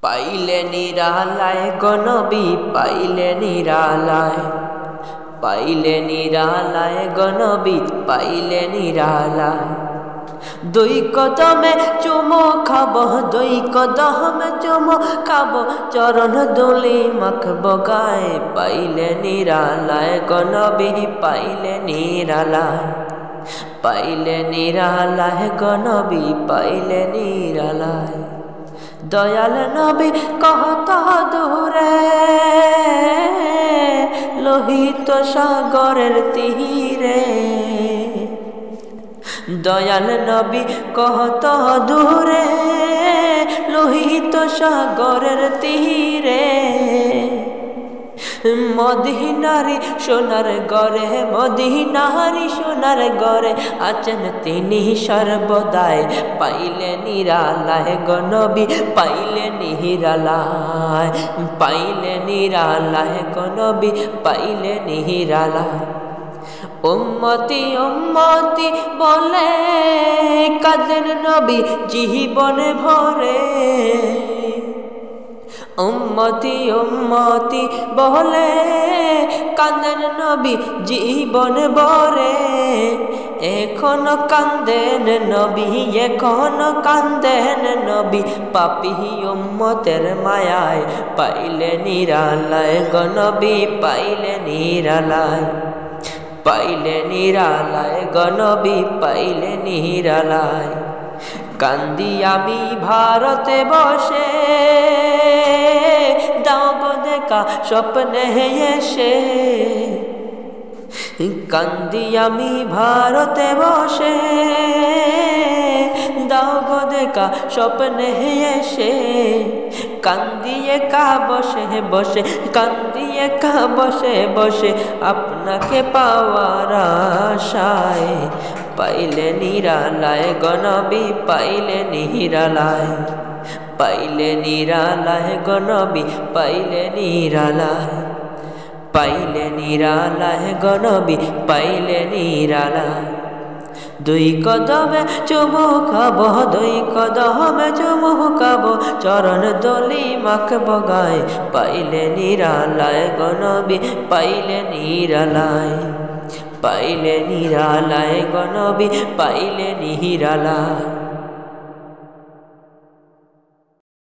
পাইলে নিরালায় গনবী পাইলে নিরালায়, পাইলে নিরালায় গনবী পাইলে নিরালায়। দুই কদমে চুমো খাবো, দুই কদমে চুমো খাবো, চরণ ধুলি মাখবো গায়ে। পাইলে নিরালায় গনবী পাইলে নিরালায়, পাইলে নিরালায় গনবী পাইলে নিরালায়। দয়াল নবী কত দূরে লোহিত সাগরের তীরে, দয়াল নবী কত দূরে লোহিত সাগরের তীরে। মদিনারি সোনার গরে, মদিনারি সোনার গরে আছেন তিনি সর্বদাই। পাইলে নিরালায় গনবী পাইলে নিরালায়, পাইলে নিরালায় গনবী পাইলে নিরালায়। উম্মতি উম্মতি বলে কাঁদেন নবী জীবন ভরে, উম্মতি উম্মতি বলে কাঁদেন নবী জীবন ভরে। এখনো কান্দেন নবী, এখনো কান্দেন নবী পাপী উম্মতের মায়ায়। পাইলে নিরালায় গনবী পাইলে নিরালায়, পাইলে নিরালায় গনবী পাইলে নিরালায়। কান্দি আমি ভারতে বসে, দাও গো দেখা স্বপ্নে এসে। কান্দি আমি ভারতে বসে, দাও গো দেখা স্বপ্নে এসে। কান্দিয়ে কা বসে বসে, কান্দিয়ে কা বসে বসে আপনাকে পাওয়ার আশায়। পাইলে নিরালায় গনবী পাইলে নিরালায়, পাইলে নিরালায় গনবী পাইলে নিরালায়, পাইলে নিরালায় গনবী পাইলে নিরালায়। দুই কদমে চুমু খাবো, দুই কদমে চুমু খাবো, চরণ ধুলি মাখবো গায়ে। পাইলে নিরালায় গনবী পাইলে নিরালায়, পাইলে নিরালায় গনবী পাইলে নিরালায়।